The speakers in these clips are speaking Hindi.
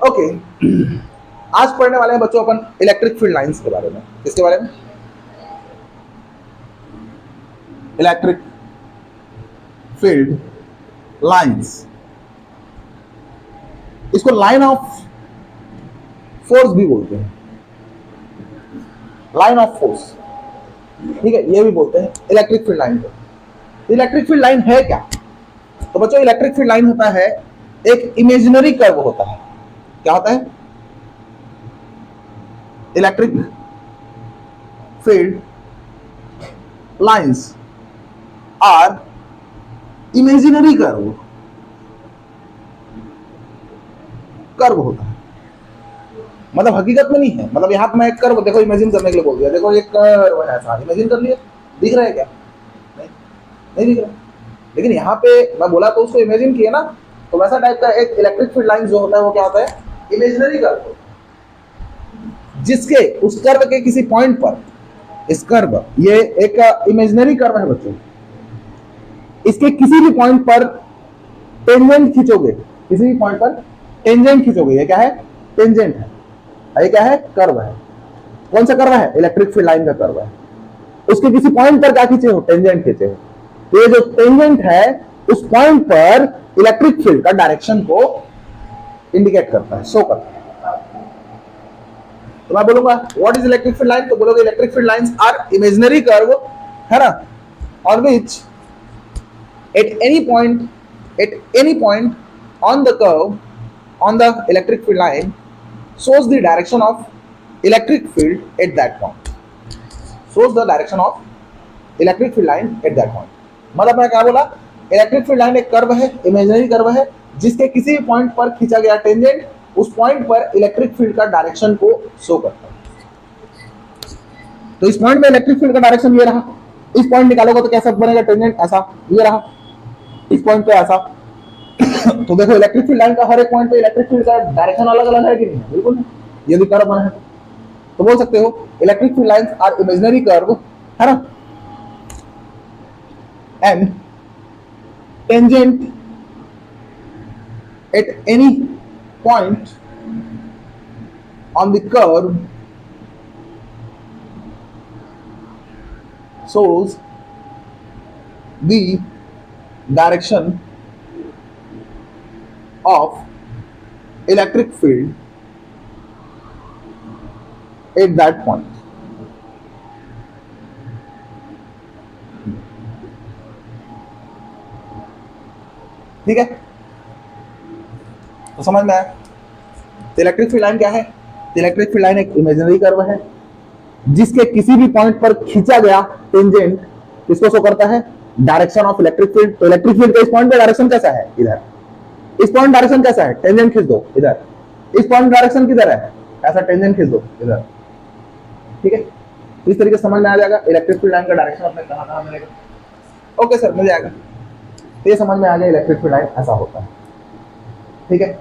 ओके, आज पढ़ने वाले हैं बच्चों अपन इलेक्ट्रिक फील्ड लाइंस के बारे में। किसके बारे में? Electric field lines. इसको लाइन ऑफ फोर्स भी बोलते हैं, लाइन ऑफ फोर्स, ठीक है, ये भी बोलते हैं इलेक्ट्रिक फील्ड लाइन को। इलेक्ट्रिक फील्ड लाइन है क्या? तो बच्चों इलेक्ट्रिक फील्ड लाइन होता है एक इमेजिनरी कर्व होता है। क्या होता है? Electric field lines are imaginary curve, curve होता है, मतलब हकीकत में नहीं है। मतलब यहां पर मैं एक कर्व देखो इमेजिन करने के लिए बोल दिया, देखो ये कर्व है, ऐसा इमेजिन कर लिया, दिख रहा है क्या? नहीं, नहीं दिख रहा। लेकिन यहाँ पे मैं बोला तो उसको इमेजिन किया ना, तो वैसा टाइप का एक इलेक्ट्रिक फील्ड लाइन जो होता है वो क्या होता है? इमेजिनरी कर्व, जिसके उस कर्व के किसी पॉइंट पर, इस कर्व, ये एक इमेजिनरी कर्व है बच्चों, इसके किसी भी पॉइंट पर टेंजेंट खींचोगे, किसी भी पॉइंट पर टेंजेंट खींचोगे, ये क्या है? टेंजेंट है। ये क्या है? कर्व है। कौन सा कर्व है? इलेक्ट्रिक फील्ड लाइन का कर्व है। उसके किसी पॉइंट पर क्या खींचे हो? टेंजेंट खींचे हो। तो ये जो टेंजेंट है उस पॉइंट पर इलेक्ट्रिक फील्ड का डायरेक्शन को इंडिकेट करता है, शो करता है। तो मैं बोलूंगा what is electric field line, तो बोलोगे electric field lines are imaginary curve, है ना, on which at any point on the curve on the electric field line shows the direction of electric field at that point, shows the direction of electric field line at that point। मतलब मैं क्या बोला? इलेक्ट्रिक फील्ड लाइन एक कर्व है, इमेजिनरी कर्व है, जिसके किसी भी पॉइंट पर खींचा गया टेंजेंट उस पॉइंट पर इलेक्ट्रिक फील्ड का डायरेक्शन को शो करता है। तो इस पॉइंट में इलेक्ट्रिक फील्ड का डायरेक्शन ये रहा, इस पॉइंट निकालोगे तो कैसा बनेगा टेंजेंट? ऐसा, ये रहा, इस पॉइंट पे ऐसा। तो देखो इलेक्ट्रिक फील्ड लाइन का हर एक पॉइंट पे इलेक्ट्रिक फील्ड का डायरेक्शन अलग अलग है कि नहीं? बिल्कुल नहीं। यदि कर्व बना है तो बोल सकते हो electric field lines are imaginary curve, है ना, and tangent at any point on the curve shows the direction of electric field at that point। ठीक है, तो समझ में आया? तो इलेक्ट्रिक फील्ड लाइन क्या है? इलेक्ट्रिक फील्ड लाइन एक इमेजिनरी कर्व है जिसके किसी भी पॉइंट पर खींचा गया टेंजेंट किसको शो करता है? Direction of electric field. तो इलेक्ट्रिक फील्ड का इस पॉइंट पे डायरेक्शन कैसा है? इधर। इस पॉइंट डायरेक्शन कैसा है? टेंजेंट खींच दो इधर। इस पॉइंट डायरेक्शन किधर है? ऐसा टेंजेंट खींच दो इधर। ठीक है, इस तरीके से समझ में आ जाएगा इलेक्ट्रिक फील्ड लाइन का डायरेक्शन अपने कहां मिलेगा। ओके सर, मिल जाएगा। ये समझ में आ गया इलेक्ट्रिक फील्ड लाइन ऐसा होता है। ठीक है,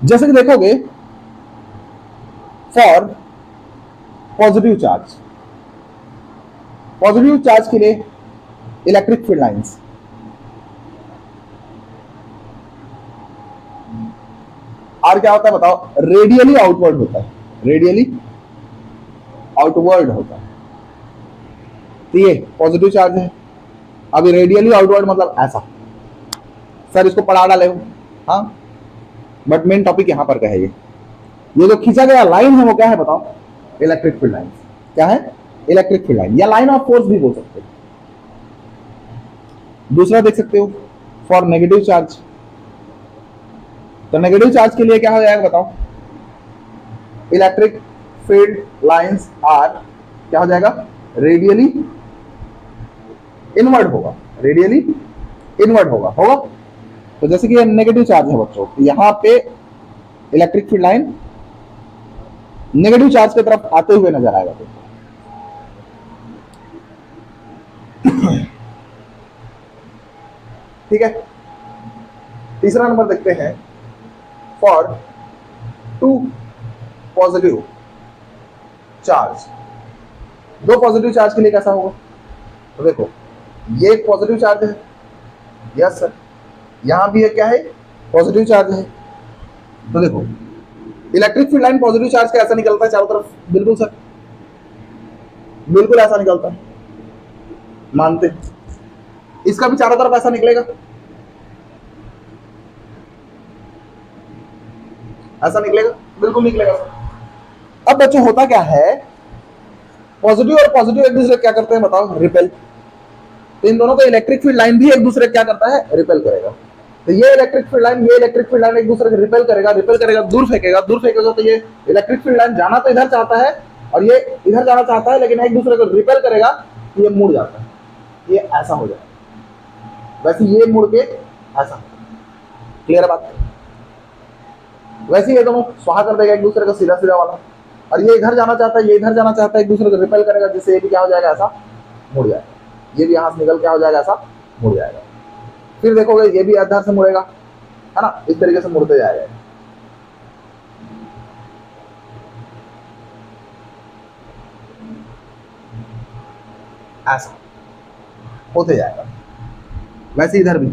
जैसे कि देखोगे for positive charge, positive charge के लिए इलेक्ट्रिक फील्ड लाइंस आर क्या होता है बताओ? रेडियली आउटवर्ड होता है, रेडियली आउटवर्ड होता है। तो ये पॉजिटिव चार्ज है। अभी रेडियली आउटवर्ड मतलब ऐसा, सर इसको पढ़ा डाले हो, हाँ, बट मेन टॉपिक यहां पर का है। ये जो खींचा गया लाइन है वो क्या है बताओ? Electric field line. क्या है? इलेक्ट्रिक फील्ड लाइन, या लाइन ऑफ फोर्स भी बोल सकते हो। दूसरा देख सकते हो फॉर नेगेटिव चार्ज। तो नेगेटिव चार्ज के लिए क्या हो जाएगा बताओ? इलेक्ट्रिक फील्ड लाइंस आर क्या हो जाएगा? रेडियली इनवर्ड होगा, रेडियली इनवर्ड होगा। तो जैसे कि ये नेगेटिव चार्ज है बच्चों, तो यहां पे electric field line negative charge की तरफ आते हुए नजर आएगा। ठीक है, तीसरा नंबर देखते हैं फॉर टू पॉजिटिव चार्ज। दो पॉजिटिव चार्ज के लिए कैसा होगा? तो देखो ये एक पॉजिटिव चार्ज है, यस सर, यहां भी ये क्या है? पॉजिटिव चार्ज है। तो देखो electric field line positive charge का ऐसा निकलता है चारों तरफ, बिल्कुल सर, बिल्कुल ऐसा निकलता है, मानते हैं। इसका भी चारों तरफ ऐसा निकलेगा, ऐसा निकलेगा, बिल्कुल निकलेगा। अब बच्चों होता क्या है, पॉजिटिव और पॉजिटिव एक दूसरे क्या करते हैं बताओ, रिपेल। तो इन दोनों का इलेक्ट्रिक फील्ड लाइन भी एक दूसरे क्या करता है, रिपेल करेगा। तो ये इलेक्ट्रिक फील्ड लाइन, ये इलेक्ट्रिक फील्ड लाइन एक दूसरे को रिपेल करेगा, रिपेल करेगा, दूर फेंकेगा, दूर फेंकेगा। तो ये इलेक्ट्रिक फील्ड लाइन जाना तो इधर चाहता है और ये इधर जाना चाहता है, लेकिन एक दूसरे को रिपेल करेगा तो ये मुड़ जाता है, ये ऐसा हो जाएगा। वैसे ये मुड़ के ऐसा, क्लियर है बात। वैसे ये दोनों स्वाहा कर देगा एक दूसरे का सीधा सीधा वाला, और ये इधर जाना चाहता है, ये इधर जाना चाहता है, एक दूसरे को रिपेल करेगा, जिससे ये भी क्या हो जाएगा, ऐसा मुड़ जाएगा। ये भी यहां से निकल क्या हो जाएगा, ऐसा मुड़ जाएगा। फिर देखोगे ये भी इधर से मुड़ेगा, है ना, इस तरीके से मुड़ते जाएगा। ऐसा होते जाएगा। वैसे इधर भी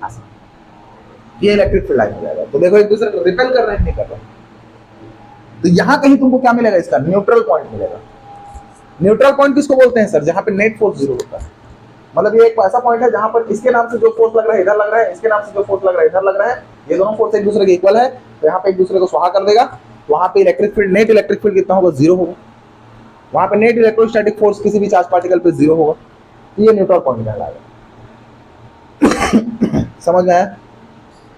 ऐसा, ये इलेक्ट्रिक फील्ड लाइन हो जाएगा। तो देखो एक दूसरे को रिपेल कर रहे हैं, नहीं कर रहे। तो यहां कहीं तुमको क्या मिलेगा, इसका न्यूट्रल पॉइंट मिलेगा। न्यूट्रल पॉइंट किसको बोलते हैं सर, जहां पे नेट फोर्स जीरो होता है। मतलब ये एक ऐसा पॉइंट है जहां पर इसके नाम से जो फोर्स लग रहा है इधर लग रहा है, इसके नाम से जो फोर्स लग रहा है इधर लग रहा है, ये दोनों फोर्स एक दूसरे के इक्वल है। तो यहाँ पे एक दूसरे को स्वाहा कर देगा। वहां पे electric field, net electric field कितना होगा, जीरो होगा। वहां पे नेट इलेक्ट्रोस्टैटिक फोर्स किसी भी चार्ज पार्टिकल पे जीरो होगा। तो ये न्यूट्रल पॉइंट कहलाएगा। समझ में आया,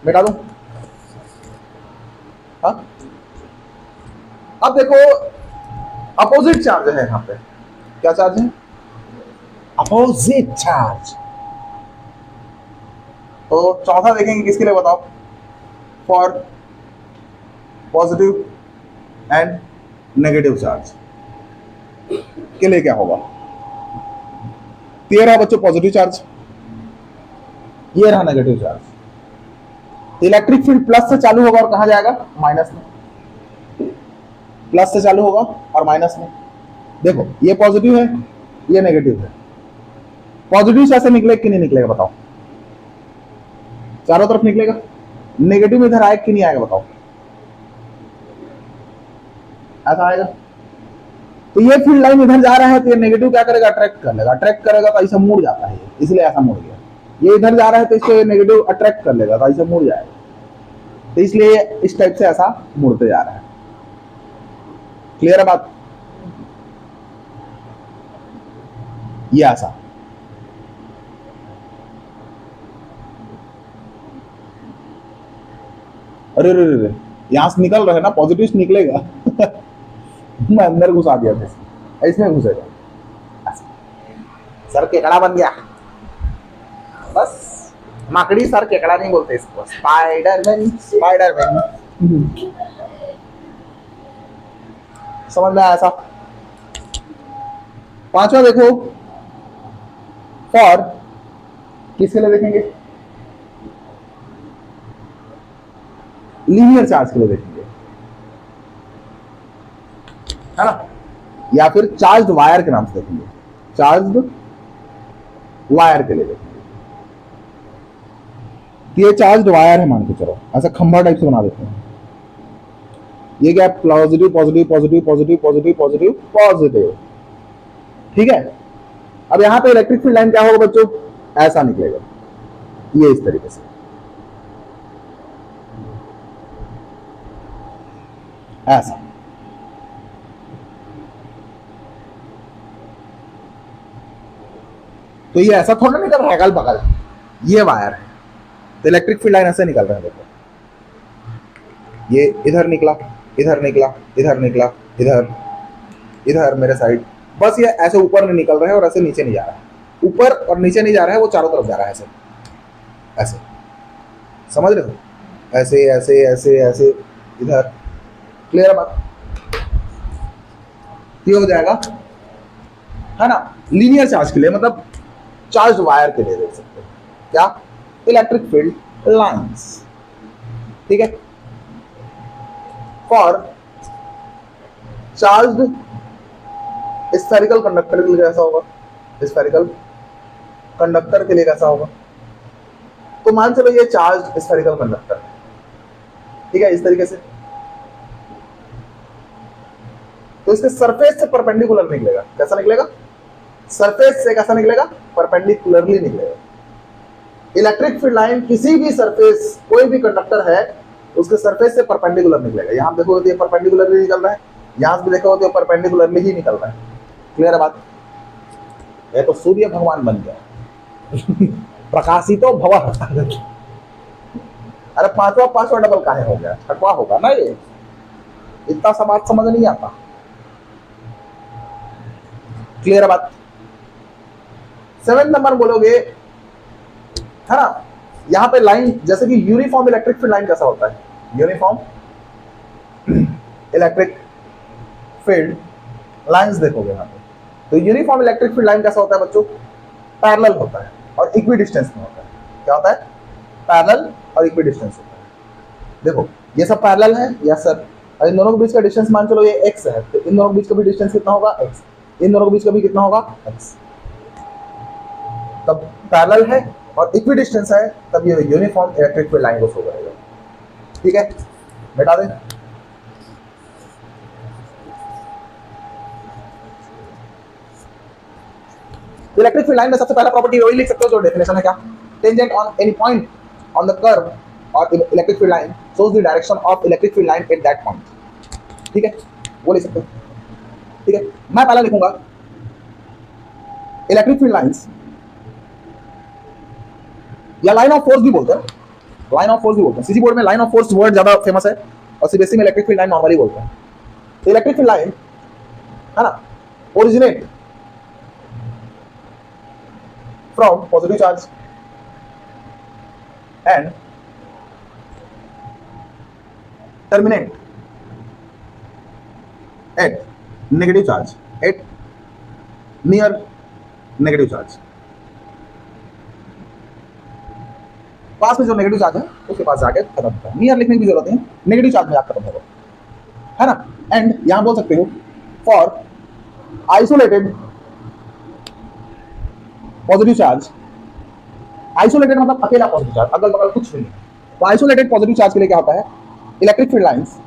मिटा दूं। हाँ, अब देखो अपोजिट चार्ज है यहाँ पे, क्या चार्ज है, अपोजिट चार्ज। तो चौथा देखेंगे किसके लिए बताओ, for positive and negative charge के लिए क्या होगा। रहा बच्चों पॉजिटिव चार्ज, ये रहा negative charge. Electric field plus से चालू होगा और कहां जाएगा, माइनस में। प्लस से चालू होगा और माइनस में। देखो ये पॉजिटिव है, ये नेगेटिव है। पॉजिटिव से ऐसे निकले कि नहीं निकलेगा बताओ, चारों तरफ निकलेगा। नेगेटिव में इधर आएगा कि नहीं आएगा बताओ, ऐसा आएगा। तो ये फील्ड लाइन इधर जा रहा है तो ये नेगेटिव क्या करेगा, अट्रैक्ट कर लेगा। अट्रैक्ट करेगा तो ऐसा मुड़ जाता है, इसलिए ऐसा मुड़ गया। ये इधर जा रहा है तो इसको ये नेगेटिव अट्रैक्ट कर लेगा तो ऐसा मुड़ जाएगा। तो इसलिए इस टाइप से ऐसा मुड़ते जा रहा है। क्लियर है बात, ये ऐसा। अरे रे रे, यहां से निकल रहा है ना, पॉजिटिव से निकलेगा। मैं अंदर घुसा दिया था, इसमें घुसेगा। सर केकड़ा बन गया, बस माकड़ी सर केकड़ा नहीं बोलते इसको, स्पाइडरमैन। स्पाइडरमैन समझ में आया ऐसा। पांचवा देखो, फॉर किसके लिए देखेंगे, लीनियर चार्ज के लिए देखेंगे, है ना, या फिर चार्ज्ड वायर के नाम से देखेंगे। चार्ज्ड वायर के लिए देखेंगे। ये चार्ज्ड वायर है मान के चलो, ऐसा खंभा टाइप से बना देते हैं। ये क्या, positive positive positive positive positive positive positive, ठीक है। अब यहां पे इलेक्ट्रिक फील्ड लाइन क्या होगा बच्चों, ऐसा निकलेगा, ये इस तरीके से ऐसा। तो ये ऐसा थोड़ा निकल रहा है अगल बगल, ये वायर है। तो इलेक्ट्रिक फील्ड लाइन ऐसे निकल रहा है। देखो ये इधर निकला, इधर निकला, इधर निकला, इधर, इधर मेरे साइड, बस ये ऐसे ऊपर नहीं निकल रहा है और ऐसे नीचे नहीं जा रहा है। ऊपर और नीचे नहीं जा रहा है, वो चारों तरफ जा रहा है ऐसे ऐसे, समझ रहे हो, ऐसे ऐसे ऐसे ऐसे इधर। क्लियर है बात, ये हो जाएगा, है ना। लीनियर चार्ज के लिए, मतलब चार्ज वायर के लिए देख सकते हैं क्या, इलेक्ट्रिक फील्ड लाइंस, ठीक है। फॉर चार्ज्ड स्फेरिकल कंडक्टर के लिए कैसा होगा, स्फेरिकल कंडक्टर के लिए कैसा होगा? तो मान चलो ये चार्ज स्फेरिकल कंडक्टर है, ठीक है, इस तरीके से, तो इसके सरफेस से परपेंडिकुलर निकलेगा। कैसा निकलेगा? सरफेस से कैसा निकलेगा? परपेंडिकुलरली निकलेगा। इलेक्ट्रिक फील्ड लाइन किसी भी सरफेस, कोई भी कंडक्टर है उसके सरफेस से परपेंडिकुलर निकलेगा। यहां देखो तो ये परपेंडिकुलरली निकल रहा है, यहां से भी देखो तो परपेंडिकुलरली ही निकल रहा है। क्लियर है बात? ये तो सूर्य भगवान बन गया प्रकाशितो भवः। अरे पांचवा डबल काहे हो गया? छठवा होगा ना ये, इतना सा बात समझ नहीं आता। क्लियर है बात? 7 नंबर बोलोगे, है ना, यहां पे लाइन जैसे कि यूनिफॉर्म इलेक्ट्रिक फील्ड लाइन कैसा होता है? यूनिफॉर्म इलेक्ट्रिक फील्ड लाइंस देखोगे यहां पे, तो यूनिफॉर्म इलेक्ट्रिक फील्ड लाइन कैसा होता है बच्चों? पैरेलल होता है और इक्वी डिस्टेंस में होता है। क्या होता है? पैरेलल और इक्वी डिस्टेंस होता है। देखो ये सब पैरेलल है, यस सर, और इन दोनों के बीच का डिस्टेंस मान चलो ये x है, तो इन दोनों के बीच का भी डिस्टेंस कितना होगा? x। इन दोनों के बीच का भी कितना होगा? x। तब पैरेलल है और इक्वी डिस्टेंस है, तब ये यूनिफॉर्म इलेक्ट्रिक फील्ड लाइन को शो करेगा। ठीक है, बैठा दें। इलेक्ट्रिक फील्ड लाइन में सबसे पहला प्रॉपर्टी वही लिख सकते हो जो डेफिनेशन है। क्या? Tangent on any point on the curve और electric field line shows the direction of electric field line at that point. ठीक है, वो लिख सकते हो। ठीक है, मैं पहला लिखूंगा इलेक्ट्रिक फील्ड लाइंस, या लाइन ऑफ फोर्स भी बोलते हैं, लाइन ऑफ फोर्स भी बोलते हैं। सीजी बोर्ड में लाइन ऑफ फोर्स वर्ड ज्यादा फेमस है और सीबीएसई में इलेक्ट्रिक फील्ड लाइन नॉर्मली बोलते हैं। तो इलेक्ट्रिक फील्ड लाइन है ना, originate from positive charge and terminate at negative charge, at near negative charge। पास में जो नेगेटिव चार्ज है उसके पास जाके खत्म होता है। नियर लिखने की जरूरत नहीं, नेगेटिव चार्ज में आप खत्म होगा, है ना। एंड यहां बोल सकते हो for isolated positive charge, isolated मतलब अकेला पॉजिटिव चार्ज, अगल बगल कुछ नहीं। तो आइसोलेटेड पॉजिटिव चार्ज के लिए क्या होता है? Electric field lines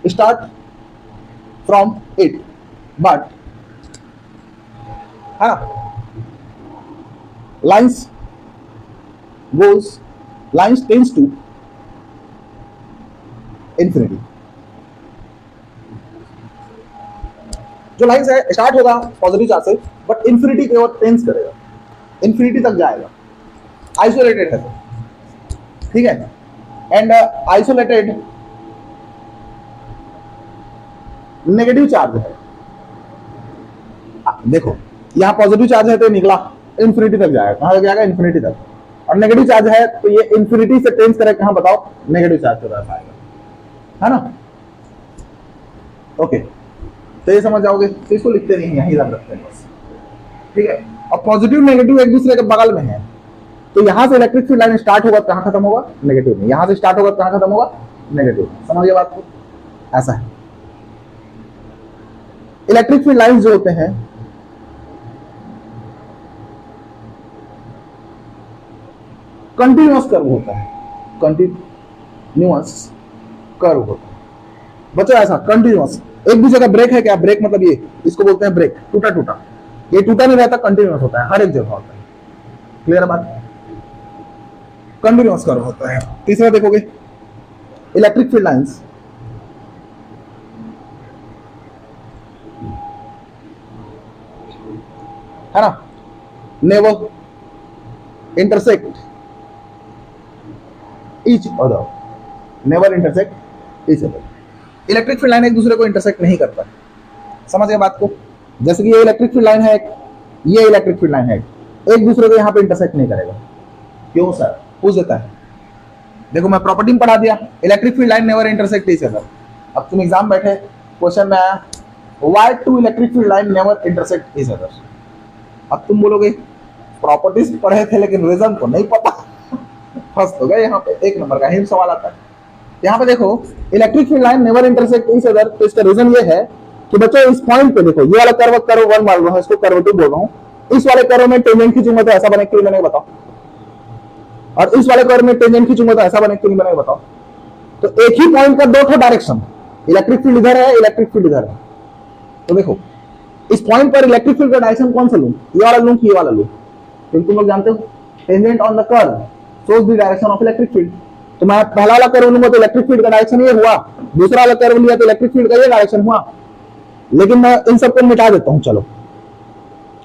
start from it but, है ना, लाइंस टेंड्स टू इंफिनिटी। जो लाइंस है स्टार्ट होगा पॉजिटिव चार्ज से बट इंफिनिटी की ओर टेंस करेगा, इंफिनिटी तक जाएगा। आइसोलेटेड है, ठीक है। एंड आइसोलेटेड नेगेटिव चार्ज है, देखो यहां पॉजिटिव चार्ज है तो निकला इंफिनिटी तक जाएगा, कहां तक जाएगा? इंफिनिटी तक। और नेगेटिव चार्ज है तो ये इंफिनिटी से टेंस करेगा, कहां बताओ? नेगेटिव चार्ज के तरफ आएगा, है ना। ओके, तो ये समझ जाओगे, तो इसको लिखते नहीं, यहीं याद रखते हैं बस, ठीक है। और पॉजिटिव नेगेटिव एक दूसरे के बगल में है, तो यहां से इलेक्ट्रिक फील्ड लाइन स्टार्ट होगा, कहां खत्म होगा? नेगेटिव में। यहां से स्टार्ट होगा, कहां खत्म होगा? नेगेटिव में। समझिए बात को, ऐसा है। इलेक्ट्रिक फील्ड लाइन जो होते हैं कंटिन्यूअस कर्व होता है, कंटिन्यूअस कर्व होता है बच्चों, ऐसा कंटिन्यूअस। एक भी जगह ब्रेक है क्या? ब्रेक मतलब ये, इसको बोलते हैं ब्रेक, टूटा टूटा। ये टूटा नहीं रहता, कंटिन्यूअस होता है, हर एक जगह होता है। क्लियर है बात? कंटिन्यूअस कर्व होता है। तीसरा देखोगे इलेक्ट्रिक फील्ड लाइंस है ना, never intersect each other, never intersect each other. Electric field line एक दूसरे को इंटरसेक्ट नहीं करता, समझ गए बात को। जैसे कि ये इलेक्ट्रिक फील्ड लाइन है, ये इलेक्ट्रिक फील्ड लाइन है, एक दूसरे को यहाँ पे इंटरसेक्ट नहीं करेगा। क्यों सर? पूछ देता है। देखो मैं प्रॉपर्टी में पढ़ा दिया, electric field line never intersect each other. अब तुम एग्जाम बैठे, क्वेश्चन में आया why two electric field line never intersect each other. अब तुम बोलोगे प्रॉपर्टीज पढ़े थे लेकिन रीजन तो नहीं पता, फंस हो गए। यहाँ पे 1 नंबर का हिंट सवाल आता है। यहाँ पे देखो electric field line never intersect each other, तो इसका रीजन ये है कि बच्चों इस पॉइंट पे देखो, ये वाला कर्व कर्व 1 मान रहा हूं, इसको कर्व 2 बोल रहा हूं, इस वाले कर्व में टेंजेंट खींचूंगा तो ऐसा बने कि मैंने बताओ, और इस वाले कर्व में टेंजेंट खींचूंगा तो ऐसा बने कि नहीं बनेगा बताओ। तो एक ही पॉइंट का दो ठो डायरेक्शन, इलेक्ट्रिक फील्ड इधर है, इलेक्ट्रिक फील्ड इधर है। तो देखो इस पॉइंट पर इलेक्ट्रिक फील्ड का डायरेक्शन कौन सा लूं, ये वाला लूं कि ये वाला लूं? क्योंकि तुम लोग जानते हो tangent on the curve shows the direction of electric field. तो मैं पहला वाला कर्व लूंगा तो इलेक्ट्रिक फील्ड का डायरेक्शन ये हुआ, दूसरा वाला कर्व लिया तो इलेक्ट्रिक फील्ड का ये डायरेक्शन हुआ। लेकिन मैं इन सबको मिटा देता हूं, चलो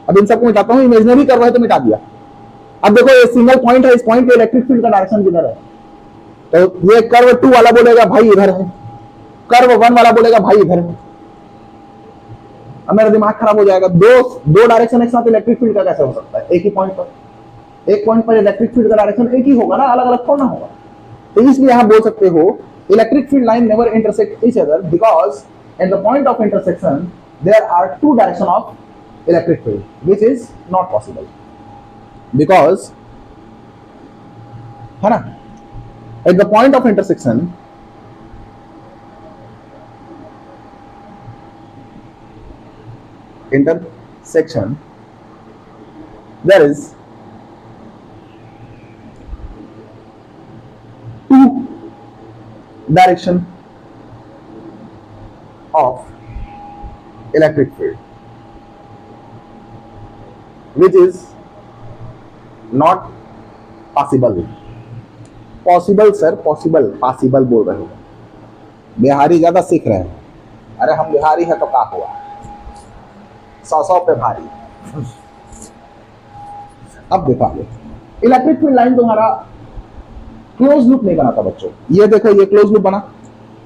अब इन सबको मिटाता हूं, इमेजिनरी कर्व है तो मिटा दिया। अब देखो ये सिंगल पॉइंट है, इस पॉइंट पे इलेक्ट्रिक फील्ड का डायरेक्शन किधर है? तो ये कर्व 2 वाला बोलेगा भाई इधर है, कर्व 1 वाला बोलेगा भाई इधर है। अब मेरा दिमाग खराब हो जाएगा, दो डायरेक्शन एक साथ इलेक्ट्रिक फील्ड का कैसे हो सकता है एक ही पॉइंट पर? एक पॉइंट पर इलेक्ट्रिक फील्ड का डायरेक्शन एक ही होगा ना, अलग अलग थोड़ा ना होगा। तो इसलिए यहां बोल सकते हो electric field line never intersect each other because at the point of intersection there are two direction of electric field which is not possible, because है ना, at the point of intersection there is two direction of electric field which is not possible sir, possible बोल रहे हो, बिहारी ज्यादा सीख रहे हैं। अरे हम बिहारी है तो क्या हुआ, 100 पे भारी। अब देखो इलेक्ट्रिक फील्ड लाइन तुम्हारा क्लोज लूप नहीं बनाता बच्चों। ये देखो ये क्लोज लूप बना,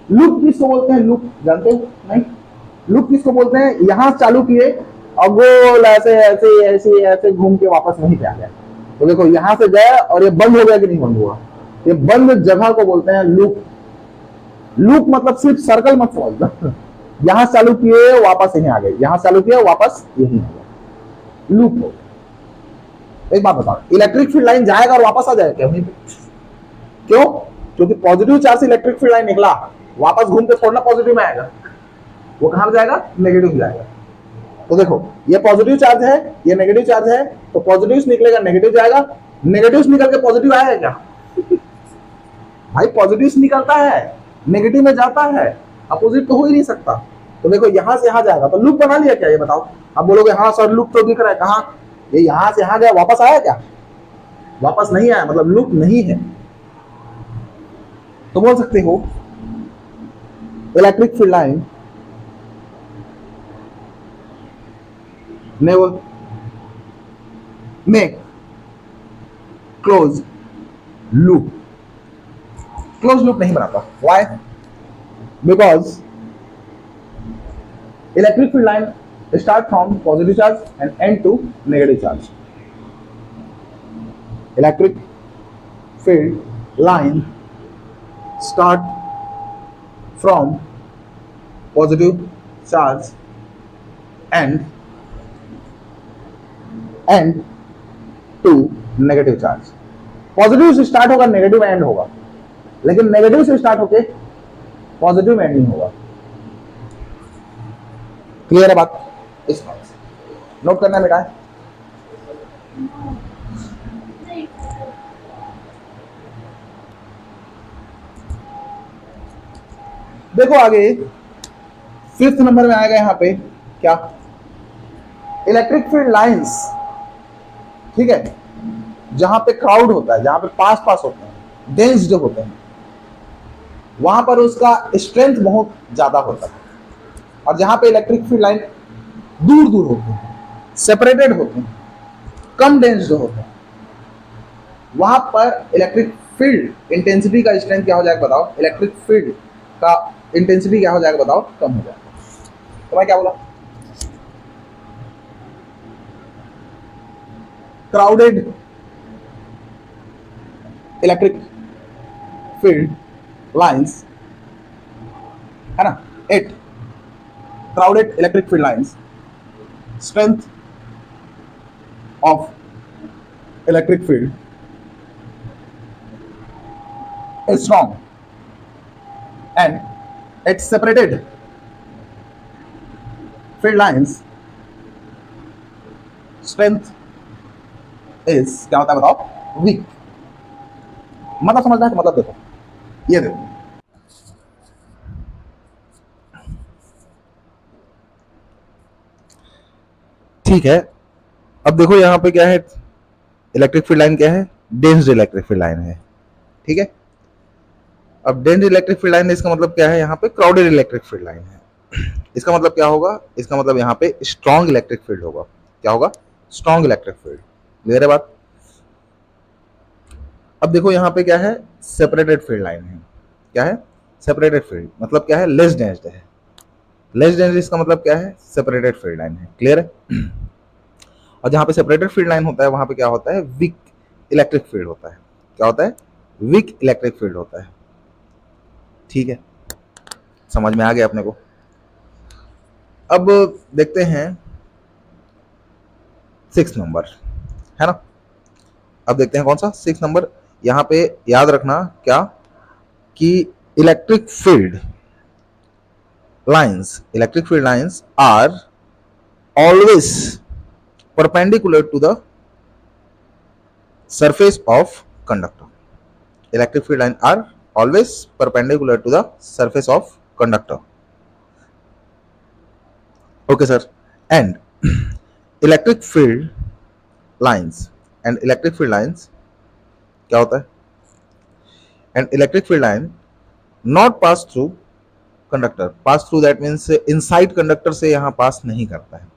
लूप किसको बोलते हैं? लूप जानते हो नहीं? लूप किसको बोलते हैं? यहां चालू किए और गोल ऐसे ऐसे ऐसे ऐसे घूम के वापस वहीं पे आ गया। तो देखो यहां से गया और ये बंद हो गया कि नहीं बंद हुआ, ये बंद जगह को बोलते हैं लूप। लूप मतलब सिर्फ सर्कल मत समझना, यहां चालू किए वापस यहीं आ गए, यहां चालू किए वापस यहीं आ गए, लूप हो। एक बात बताओ, इलेक्ट्रिक फील्ड लाइन जाएगा और वापस आ जाएगा क्या वहीं पे? क्यों? क्योंकि पॉजिटिव चार्ज से इलेक्ट्रिक फील्ड लाइन निकला, वापस घूम के थोड़ा पॉजिटिव में आएगा, वो कहां जाएगा? नेगेटिव जाएगा। तो देखो ये पॉजिटिव चार्ज है, ये नेगेटिव चार्ज है, तो पॉजिटिव निकलेगा नेगेटिव जाएगा, नेगेटिव निकल के पॉजिटिव आएगा क्या? भाई पॉजिटिव निकलता है नेगेटिव में जाता है, अपोजिट तो हो ही नहीं सकता। तो देखो यहां से यहां जाएगा, तो लूप बना लिया क्या? ये बताओ। अब बोलोगे हाँ सर लूप तो दिख रहा है, कहां? ये यहां से यहां गया, वापस आया क्या? वापस नहीं आया, मतलब लूप नहीं है। तो बोल सकते हो electric field line never make close loop, close loop नहीं बनाता। why? because electric field line start from positive charge and end to negative charge. Electric field line start from positive charge and to negative charge. Positive से स्टार्ट होगा नेगेटिव एंड होगा, लेकिन नेगेटिव से स्टार्ट होके पॉजिटिव एंड नहीं होगा। क्लियर है बात? इस बात से नोट करना बेटा। देखो आगे 5th नंबर में आएगा यहां पे क्या? इलेक्ट्रिक फील्ड लाइंस, ठीक है, जहां पे क्राउड होता है, जहां पे पास होते हैं, डेंस जो होते हैं, वहां पर उसका स्ट्रेंथ बहुत ज्यादा होता है। और जहां पे इलेक्ट्रिक फील्ड लाइन दूर दूर होते हैं, सेपरेटेड होते हैं, कम डेंस जो होते हैं, वहां पर इलेक्ट्रिक फील्ड इंटेंसिटी का स्ट्रेंथ क्या हो जाएगा बताओ? इलेक्ट्रिक फील्ड का इंटेंसिटी क्या हो जाएगा बताओ? कम हो जाएगा। तो मैं क्या बोला? crowded electric field lines है ना, 8 crowded electric field lines, strength of electric field is strong and it's separated field lines strength is क्या होता है बताओ, वीक। मतलब समझना है तो मतलब देखो, ये देखो ठीक है। अब देखो यहाँ पे क्या है, इलेक्ट्रिक फील्ड लाइन क्या है, डेंस्ड इलेक्ट्रिक फील्ड लाइन है, ठीक है। अब डेंस्ड इलेक्ट्रिक फील्ड लाइन इसका मतलब क्या है, यहाँ पे क्राउडेड इलेक्ट्रिक फील्ड लाइन है। इसका मतलब क्या होगा, इसका मतलब यहाँ पे स्ट्रॉन्ग इलेक्ट्रिक फील्ड होगा। क्या होगा, स्ट्रॉन्ग इलेक्ट्रिक फील्ड। क्लियर है बात। अब देखो यहाँ पे क्या है, सेपरेटेड फील्ड लाइन है। क्या है, सेपरेटेड फील्ड मतलब क्या है, लेस डेंस्ड है। लेस डेंस्ड इसका मतलब क्या है, सेपरेटेड फील्ड लाइन है। क्लियर है। और जहां पे सेपरेटेड फील्ड लाइन होता है वहां पे क्या होता है, वीक इलेक्ट्रिक फील्ड होता है। क्या होता है, वीक इलेक्ट्रिक फील्ड होता है। ठीक है, समझ में आ गया अपने को। अब देखते हैं 6 नंबर, है ना। अब देखते हैं कौन सा 6 नंबर। यहां पे याद रखना क्या, कि electric field lines are always perpendicular to the surface of conductor. Electric field lines are always perpendicular to the surface of conductor. Okay sir. And electric field lines क्या होता है, and electric field line not pass through conductor. Pass through that means inside conductor से यहाँ पास नहीं करता है,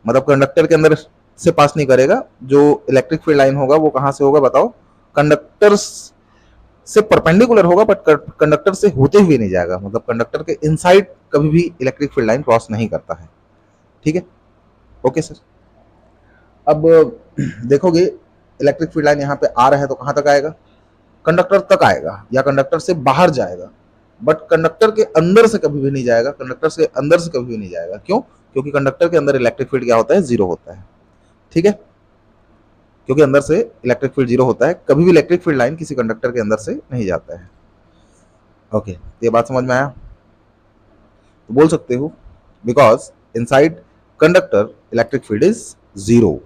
मतलब कंडक्टर के अंदर से पास नहीं करेगा। जो इलेक्ट्रिक फील्ड लाइन होगा वो कहां से होगा बताओ, कंडक्टर से परपेंडिकुलर होगा, बट कंडक्टर से होते हुए नहीं जाएगा, मतलब कंडक्टर के इनसाइड कभी भी इलेक्ट्रिक फील्ड लाइन क्रॉस नहीं करता है। ठीक है, ओके सर। अब देखोगे इलेक्ट्रिक फील्ड लाइन यहाँ पे आ रहा है तो कहां तक आएगा, कंडक्टर तक आएगा या कंडक्टर से बाहर जाएगा, बट कंडक्टर के अंदर से कभी भी नहीं जाएगा। कंडक्टर से अंदर से कभी भी नहीं जाएगा। क्यों, क्योंकि कंडक्टर के अंदर इलेक्ट्रिक फील्ड क्या होता है, जीरो होता है। ठीक है, क्योंकि अंदर से इलेक्ट्रिक फील्ड जीरो होता है, कभी भी इलेक्ट्रिक फील्ड लाइन किसी कंडक्टर के अंदर से नहीं जाता है। ओके, ये बात समझ में आया। तो बोल सकते हो because inside conductor electric field is zero.